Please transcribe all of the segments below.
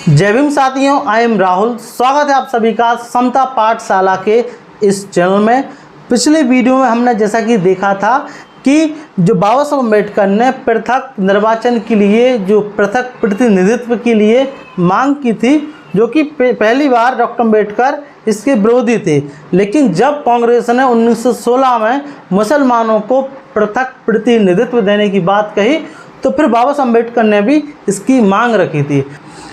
जय भीम साथियों, I am Rahul. स्वागत है आप सभी का समता पाठशाला के इस चैनल में। पिछले वीडियो में हमने जैसा कि देखा था कि जो बाबा साहब अम्बेडकर ने पृथक निर्वाचन के लिए, जो पृथक प्रतिनिधित्व के लिए मांग की थी, जो कि पहली बार डॉक्टर अम्बेडकर इसके विरोधी थे। लेकिन जब कांग्रेस ने 1916 में मुसलमानों को पृथक प्रतिनिधित्व देने की बात कही, तो फिर बाबा साहब अम्बेडकर ने भी इसकी मांग रखी थी।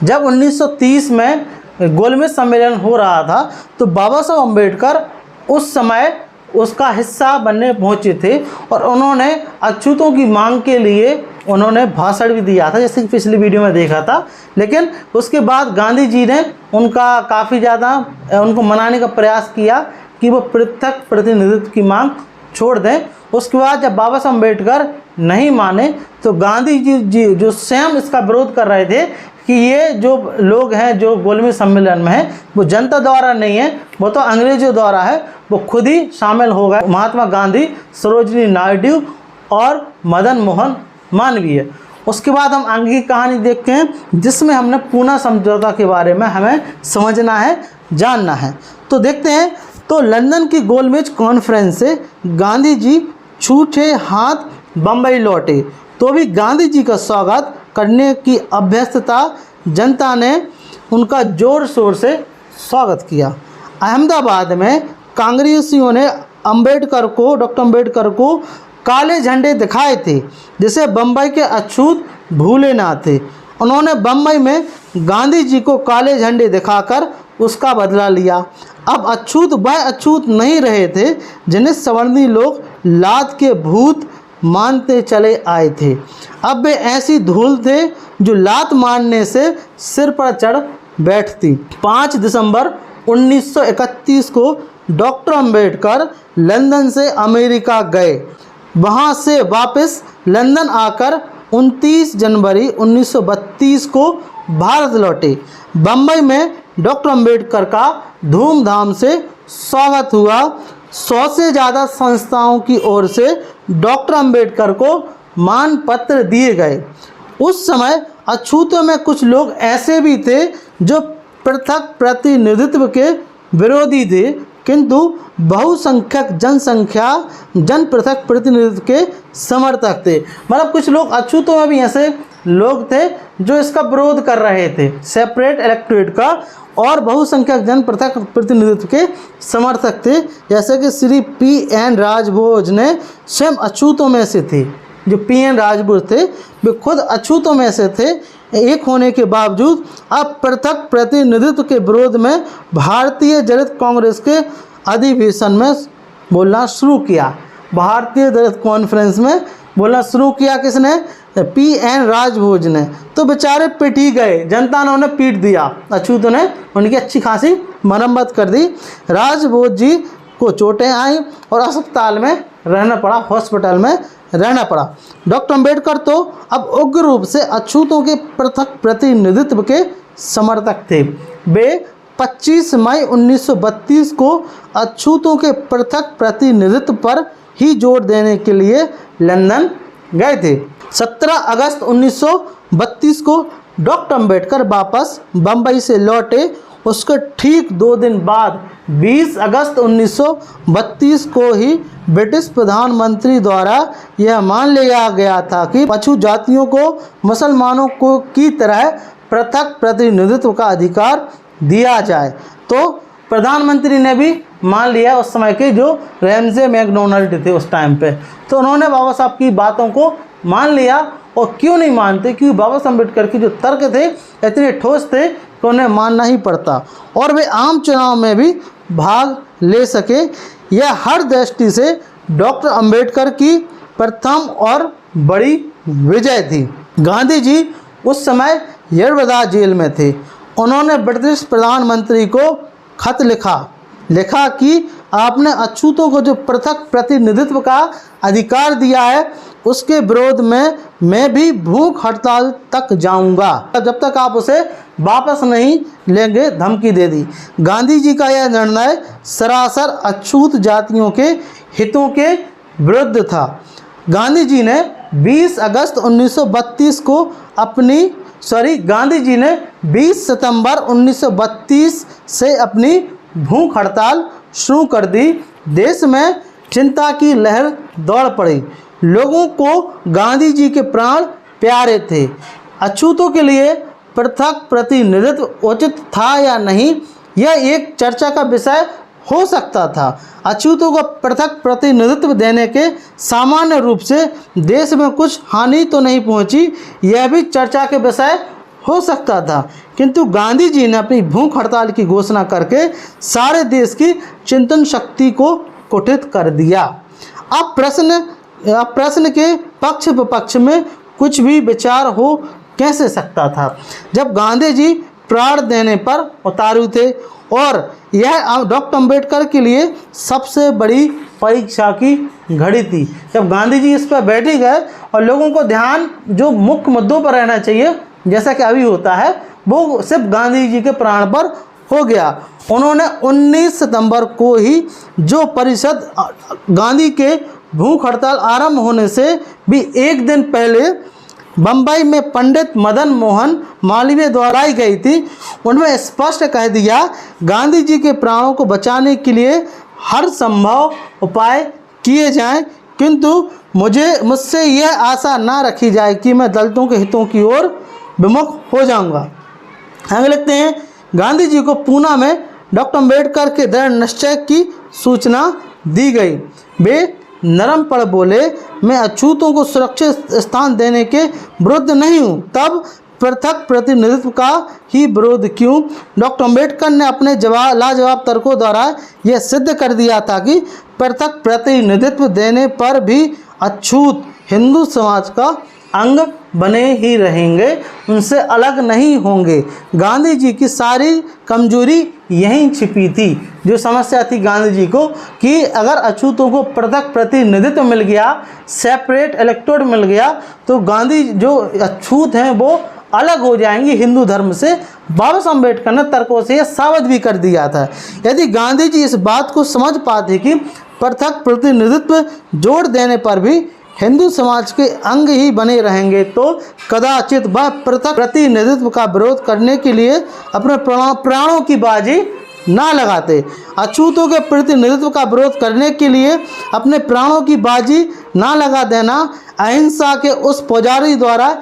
जब 1930 में गोलमेज सम्मेलन हो रहा था, तो बाबा साहब अम्बेडकर उस समय उसका हिस्सा बनने पहुंचे थे और उन्होंने अछूतों की मांग के लिए उन्होंने भाषण भी दिया था, जैसे कि पिछली वीडियो में देखा था। लेकिन उसके बाद गांधी जी ने उनका काफ़ी ज़्यादा उनको मनाने का प्रयास किया कि वो पृथक प्रतिनिधित्व की मांग छोड़ दें। उसके बाद जब बाबा साहब अम्बेडकर नहीं माने, तो गांधी जी जो स्वयं इसका विरोध कर रहे थे कि ये जो लोग हैं जो गोलमेज सम्मेलन में हैं, वो जनता द्वारा नहीं है, वो तो अंग्रेजों द्वारा है, वो खुद ही शामिल हो गए। महात्मा गांधी, सरोजिनी नायडू और मदन मोहन मालवीय। उसके बाद हम आगे की कहानी देखते हैं, जिसमें हमने पूना समझौता के बारे में हमें समझना है, जानना है। तो देखते हैं। तो लंदन की गोलमेज कॉन्फ्रेंस से गांधी जी छूटे हाथ बम्बई लौटे, तो भी गांधी जी का स्वागत करने की अभ्यस्तता जनता ने उनका जोर शोर से स्वागत किया। अहमदाबाद में कांग्रेसियों ने डॉक्टर अम्बेडकर को काले झंडे दिखाए थे, जिसे बम्बई के अछूत भूले ना थे। उन्होंने बम्बई में गांधी जी को काले झंडे दिखाकर उसका बदला लिया। अब अछूत वह अछूत नहीं रहे थे जिन्हें सवर्णी लोग लात के भूत मानते चले आए थे। अब वे ऐसी धूल थे जो लात मारने से सिर पर चढ़ बैठती। 5 दिसंबर 1931 को डॉक्टर अम्बेडकर लंदन से अमेरिका गए। वहां से वापस लंदन आकर 29 जनवरी 1932 को भारत लौटे। बम्बई में डॉक्टर अम्बेडकर का धूमधाम से स्वागत हुआ। 100 से ज़्यादा संस्थाओं की ओर से डॉक्टर अम्बेडकर को मान पत्र दिए गए। उस समय अछूतों में कुछ लोग ऐसे भी थे जो पृथक प्रतिनिधित्व के विरोधी थे, किंतु बहुसंख्यक जन पृथक प्रतिनिधित्व के समर्थक थे। मतलब कुछ लोग अछूतों में भी ऐसे लोग थे जो इसका विरोध कर रहे थे, सेपरेट इलेक्टोरेट का, और बहुसंख्यक जन पृथक प्रतिनिधित्व के समर्थक थे। जैसे कि श्री P.N. राजभोज ने स्वयं अछूतों में से थे। जो P.N. राजभोज थे वे खुद अछूतों में से थे। एक होने के बावजूद अब पृथक प्रतिनिधित्व के विरोध में भारतीय दलित कांग्रेस के अधिवेशन में बोलना शुरू किया। भारतीय दलित कॉन्फ्रेंस में बोलना शुरू किया किसने? P.N. राजभोज ने। तो बेचारे पिट ही गए, जनता ने उन्हें पीट दिया। अछूतों ने उनकी अच्छी खासी मरम्मत कर दी। राजभोज जी को चोटें आई और अस्पताल में रहना पड़ा, हॉस्पिटल में रहना पड़ा। डॉक्टर अम्बेडकर तो अब उग्र रूप से अछूतों के पृथक प्रतिनिधित्व के समर्थक थे। वे 25 मई 1932 को अछूतों के पृथक प्रतिनिधित्व पर ही जोर देने के लिए लंदन गए थे। 17 अगस्त 1932 को डॉक्टर अम्बेडकर वापस बम्बई से लौटे। उसके ठीक 2 दिन बाद 20 अगस्त 1932 को ही ब्रिटिश प्रधानमंत्री द्वारा यह मान लिया गया था कि अछूत जातियों को मुसलमानों को की तरह पृथक प्रतिनिधित्व का अधिकार दिया जाए। तो प्रधानमंत्री ने भी मान लिया, उस समय के जो रैमजे मैकडोनाल्ड थे उस टाइम पे, तो उन्होंने बाबा साहब की बातों को मान लिया। और क्यों नहीं मानते? क्योंकि बाबा साहब अम्बेडकर के जो तर्क थे इतने ठोस थे कि उन्हें मानना ही पड़ता, और वे आम चुनाव में भी भाग ले सके। यह हर दृष्टि से डॉक्टर अम्बेडकर की प्रथम और बड़ी विजय थी। गांधी जी उस समय यरवदा जेल में थे। उन्होंने ब्रिटिश प्रधानमंत्री को खत लिखा कि आपने अछूतों को जो पृथक प्रतिनिधित्व का अधिकार दिया है, उसके विरोध में मैं भी भूख हड़ताल तक जाऊंगा जब तक आप उसे वापस नहीं लेंगे, धमकी दे दी। गांधी जी का यह निर्णय सरासर अछूत जातियों के हितों के विरुद्ध था। गांधी जी ने 20 अगस्त 1932 को अपनी गांधी जी ने 20 सितंबर 1932 से अपनी भूख हड़ताल शुरू कर दी। देश में चिंता की लहर दौड़ पड़ी। लोगों को गांधी जी के प्राण प्यारे थे। अछूतों के लिए पृथक प्रतिनिधित्व उचित था या नहीं, यह एक चर्चा का विषय हो सकता था। अछूतों को पृथक प्रतिनिधित्व देने के सामान्य रूप से देश में कुछ हानि तो नहीं पहुंची, यह भी चर्चा के विषय हो सकता था। किंतु गांधी जी ने अपनी भूख हड़ताल की घोषणा करके सारे देश की चिंतन शक्ति को कुटित कर दिया। अब प्रश्न के पक्ष विपक्ष में कुछ भी विचार हो कैसे सकता था, जब गांधी जी प्राण देने पर उतारू थे और यह डॉक्टर अंबेडकर के लिए सबसे बड़ी परीक्षा की घड़ी थी। जब गांधी जी इस पर बैठ ही गए और लोगों को ध्यान जो मुख्य मुद्दों पर रहना चाहिए, जैसा कि अभी होता है, वो सिर्फ गांधी जी के प्राण पर हो गया। उन्होंने 19 सितंबर को ही जो परिषद गांधी के भूख हड़ताल आरंभ होने से भी एक दिन पहले बम्बई में पंडित मदन मोहन मालवीय द्वारा आई गई थी, उनमें स्पष्ट कह दिया, गांधी जी के प्राणों को बचाने के लिए हर संभव उपाय किए जाएं, किंतु मुझसे यह आशा ना रखी जाए कि मैं दलितों के हितों की ओर विमुख हो जाऊंगा। आगे लिखते हैं, गांधी जी को पूना में डॉक्टर अंबेडकर के दृढ़ निश्चय की सूचना दी गई। वे नरम पड़ बोले, मैं अछूतों को सुरक्षित स्थान देने के विरुद्ध नहीं हूँ, तब पृथक प्रतिनिधित्व का ही विरोध क्यों? डॉक्टर अंबेडकर ने अपने लाजवाब तर्कों द्वारा यह सिद्ध कर दिया था कि पृथक प्रतिनिधित्व देने पर भी अछूत हिंदू समाज का अंग बने ही रहेंगे, उनसे अलग नहीं होंगे। गांधी जी की सारी कमजोरी यहीं छिपी थी। जो समस्या थी गांधी जी को कि अगर अछूतों को पृथक प्रतिनिधित्व मिल गया, सेपरेट इलेक्टोरेट मिल गया, तो गांधी जो अछूत हैं वो अलग हो जाएंगे हिंदू धर्म से। बाबा साहब अम्बेडकर ने तर्कों से यह साबित भी कर दिया था। यदि गांधी जी इस बात को समझ पाते कि पृथक प्रतिनिधित्व जोड़ देने पर भी हिंदू समाज के अंग ही बने रहेंगे, तो कदाचित वह पृथक प्रतिनिधित्व का विरोध करने के लिए अपने प्राणों की बाजी ना लगाते। अछूतों के प्रतिनिधित्व का विरोध करने के लिए अपने प्राणों की बाजी ना लगा देना अहिंसा के उस पुजारी द्वारा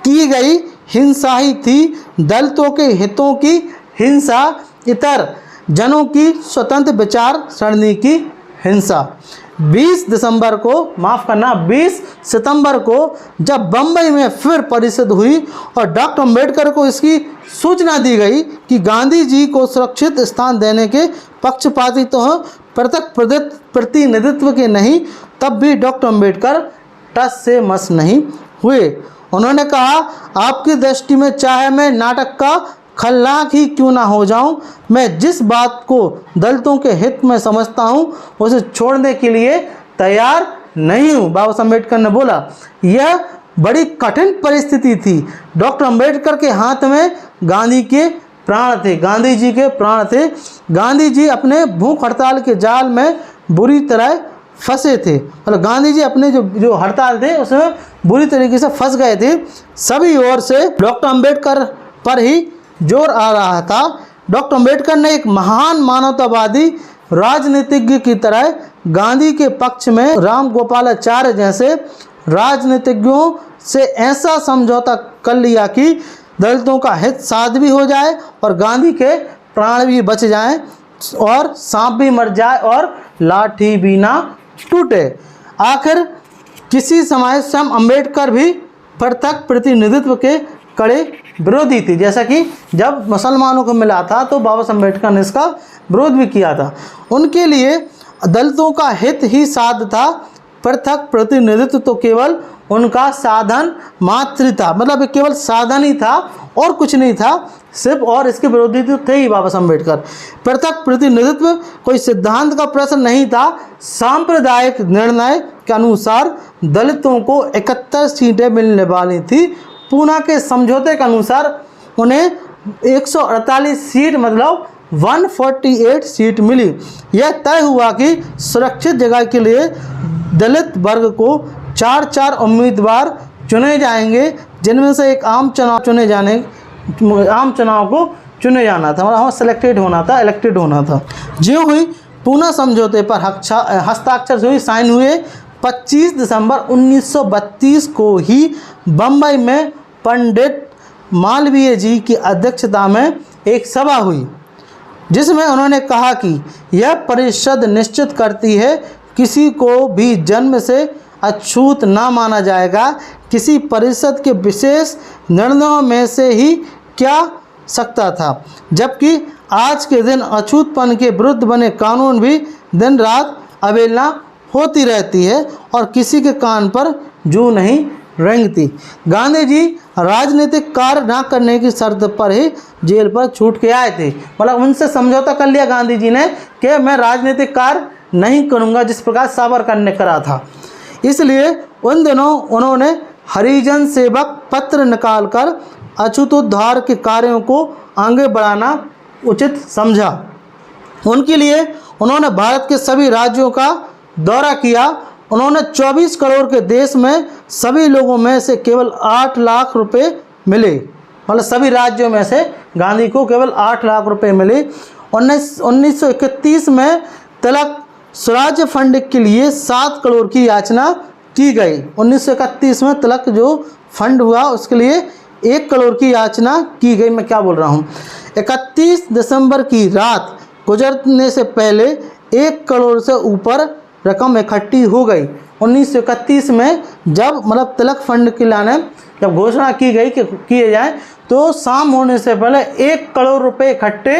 की गई हिंसा ही थी। दलितों के हितों की हिंसा, इतर जनों की स्वतंत्र विचार सरणी की हिंसा। 20 सितंबर को जब बम्बई में फिर परिषद हुई और डॉक्टर अंबेडकर को इसकी सूचना दी गई कि गांधी जी को सुरक्षित स्थान देने के पक्षपाती तो हैं, पृथक प्रतिनिधित्व के नहीं, तब भी डॉक्टर अंबेडकर टस से मस नहीं हुए। उन्होंने कहा, आपकी दृष्टि में चाहे मैं नाटक का खलनायक ही क्यों ना हो जाऊं, मैं जिस बात को दलितों के हित में समझता हूं उसे छोड़ने के लिए तैयार नहीं हूं। बाबा साहब अम्बेडकर ने बोला। यह बड़ी कठिन परिस्थिति थी। डॉक्टर अंबेडकर के हाथ में गांधी के प्राण थे, गांधी जी के प्राण थे। गांधी जी अपने भूख हड़ताल के जाल में बुरी तरह फंसे थे। मतलब गांधी जी अपने जो हड़ताल थे उसमें बुरी तरीके से फंस गए थे। सभी ओर से डॉक्टर अंबेडकर पर ही जोर आ रहा था। डॉक्टर अंबेडकर ने एक महान मानवतावादी राजनीतिज्ञ की तरह गांधी के पक्ष में राम गोपालाचार्य जैसे राजनीतिज्ञों से ऐसा समझौता कर लिया कि दलितों का हित साध भी हो जाए और गांधी के प्राण भी बच जाएं और सांप भी मर जाए और लाठी भी ना टूटे। आखिर किसी समय स्वयं अंबेडकर भी पृथक प्रतिनिधित्व के कड़े विरोधी थी। जैसा कि जब मुसलमानों को मिला था तो बाबा साहब अम्बेडकर ने इसका विरोध भी किया था। उनके लिए दलितों का हित ही साध था, पृथक प्रतिनिधित्व तो केवल उनका साधन मात्र था। मतलब केवल साधन ही था और कुछ नहीं था सिर्फ, और इसके विरोधी तो थे ही बाबा साहब अम्बेडकर। पृथक प्रतिनिधित्व कोई सिद्धांत का प्रश्न नहीं था। सांप्रदायिक निर्णय के अनुसार दलितों को 71 सीटें मिलने वाली थी। पूना के समझौते के अनुसार उन्हें 148 सीट मतलब 148 सीट मिली। यह तय हुआ कि सुरक्षित जगह के लिए दलित वर्ग को 4 उम्मीदवार चुने जाएंगे, जिनमें से एक आम चुनाव को चुने जाना था, मतलब सिलेक्टेड होना था, इलेक्टेड होना था। जो हुई पूना समझौते पर हस्ताक्षर हुई, साइन हुए 25 दिसंबर 1932 को ही बम्बई में पंडित मालवीय जी की अध्यक्षता में एक सभा हुई, जिसमें उन्होंने कहा कि यह परिषद निश्चित करती है किसी को भी जन्म से अछूत ना माना जाएगा। किसी परिषद के विशेष निर्णयों में से ही क्या सकता था, जबकि आज के दिन अछूतपन के विरुद्ध बने कानून भी दिन रात अवहेलना होती रहती है और किसी के कान पर जूं नहीं रेंगती। गांधी जी राजनीतिक कार्य न करने की शर्त पर ही जेल पर छूट के आए थे, मतलब उनसे समझौता कर लिया गांधी जी ने कि मैं राजनीतिक कार्य नहीं करूंगा, जिस प्रकार सावरकर ने करा था। इसलिए उन दिनों उन्होंने हरिजन सेवक पत्र निकालकर अछूतोद्धार के कार्यों को आगे बढ़ाना उचित समझा। उनके लिए उन्होंने भारत के सभी राज्यों का दौरा किया। उन्होंने 24 करोड़ के देश में सभी लोगों में से केवल 8 लाख रुपए मिले, मतलब सभी राज्यों में से गांधी को केवल 8 लाख रुपए मिले। 1931 में तिलक स्वराज्य फंड के लिए 7 करोड़ की याचना की गई। 1931 में तिलक जो फंड हुआ उसके लिए 1 करोड़ की याचना की गई। मैं क्या बोल रहा हूँ, 31 दिसंबर की रात गुजरने से पहले 1 करोड़ से ऊपर रकम इकट्ठी हो गई। 1931 में जब मतलब तिलक फंड के लाने जब घोषणा की गई कि किए जाए, तो शाम होने से पहले 1 करोड़ रुपए इकट्ठे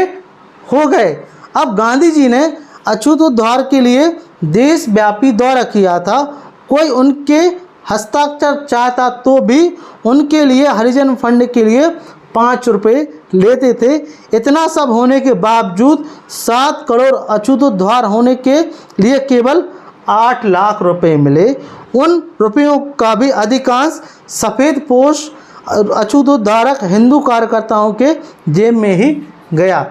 हो गए। अब गांधी जी ने अछूतोद्धार के लिए देशव्यापी दौरा किया था। कोई उनके हस्ताक्षर चाहता तो भी उनके लिए हरिजन फंड के लिए 5 रुपये लेते थे। इतना सब होने के बावजूद 7 करोड़ अछूतोद्धार होने के लिए केवल 8 लाख रुपए मिले। उन रुपयों का भी अधिकांश सफ़ेद पोश अछूतोद्धारक हिंदू कार्यकर्ताओं के जेब में ही गया।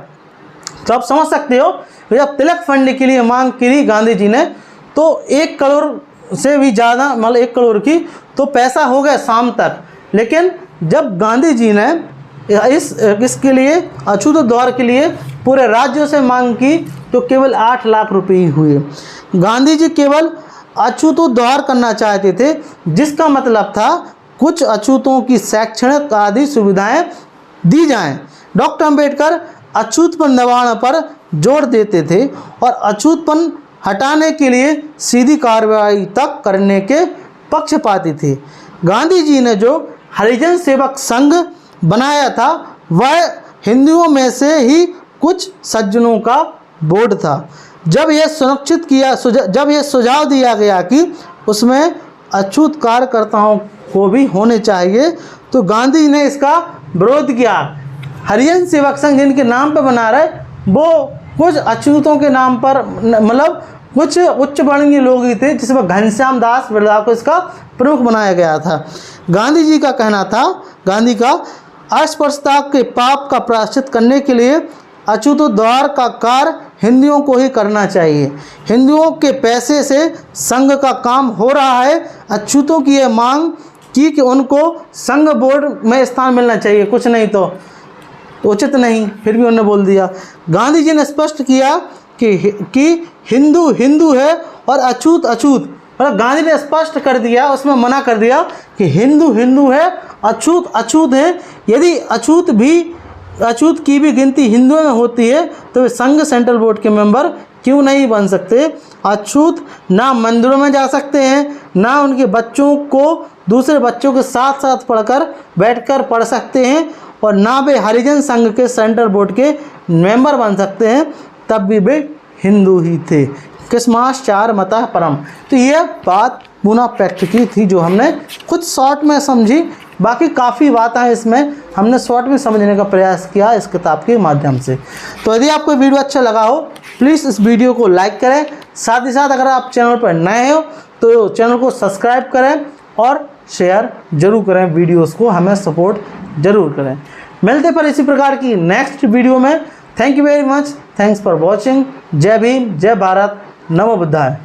तो आप समझ सकते हो, जब तिलक फंड के लिए मांग करी गांधी जी ने, तो 1 करोड़ से भी ज़्यादा, मतलब 1 करोड़ की तो पैसा हो गया शाम तक। लेकिन जब गांधी जी ने इसके लिए अछूतोद्धार के लिए पूरे राज्यों से मांग की, तो केवल 8 लाख रुपए ही हुए। गांधी जी केवल अछूतोद्धार करना चाहते थे, जिसका मतलब था कुछ अछूतों की शैक्षणिक आदि सुविधाएं दी जाएं। डॉक्टर अंबेडकर अछूतपन दबाने पर जोर देते थे और अछूतपन हटाने के लिए सीधी कार्रवाई तक करने के पक्षपाती थे। गांधी जी ने जो हरिजन सेवक संघ बनाया था, वह हिंदुओं में से ही कुछ सज्जनों का बोर्ड था। जब यह सुझाव दिया गया कि उसमें अछूत कार्यकर्ताओं को भी होने चाहिए, तो गांधी जी ने इसका विरोध किया। हरिजन सेवक संघ जिनके नाम पर बना रहे, वो कुछ अछूतों के नाम पर, मतलब कुछ उच्च वर्णीय लोग ही थे, जिसमें घनश्याम दास बिरला को इसका प्रमुख बनाया गया था। गांधी जी का कहना था, गांधी का अस्पृश्यता के पाप का प्रायश्चित करने के लिए अछूतोद्धार का कार्य हिंदुओं को ही करना चाहिए। हिंदुओं के पैसे से संघ का काम हो रहा है। अछूतों की यह मांग की कि उनको संघ बोर्ड में स्थान मिलना चाहिए, कुछ नहीं तो उचित नहीं, फिर भी उन्होंने बोल दिया। गांधी जी ने स्पष्ट किया कि हिंदू हिंदू है और अछूत अछूत, मतलब गांधी ने स्पष्ट कर दिया, उसमें मना कर दिया कि हिंदू हिंदू है, अछूत अछूत है। यदि अछूत की भी गिनती हिंदुओं में होती है, तो वे संघ सेंट्रल बोर्ड के मेंबर क्यों नहीं बन सकते। अछूत ना मंदिरों में जा सकते हैं, ना उनके बच्चों को दूसरे बच्चों के साथ साथ बैठकर पढ़ सकते हैं, और ना वे हरिजन संघ के सेंट्रल बोर्ड के मेंबर बन सकते हैं, तब भी वे हिंदू ही थे। किस्माश्चार मतः परम। तो यह बात पूना पैक्ट की थी, जो हमने कुछ शॉर्ट में समझी। बाकी काफ़ी बात है इसमें, हमने शॉर्ट में समझने का प्रयास किया इस किताब के माध्यम से। तो यदि आपको वीडियो अच्छा लगा हो, प्लीज़ इस वीडियो को लाइक करें। साथ ही साथ अगर आप चैनल पर नए हो तो चैनल को सब्सक्राइब करें और शेयर जरूर करें, वीडियोस को हमें सपोर्ट जरूर करें। मिलते पर इसी प्रकार की नेक्स्ट वीडियो में। Thank you very much, thanks for watching. जय भीम, जय भारत, नमो बुद्धाय।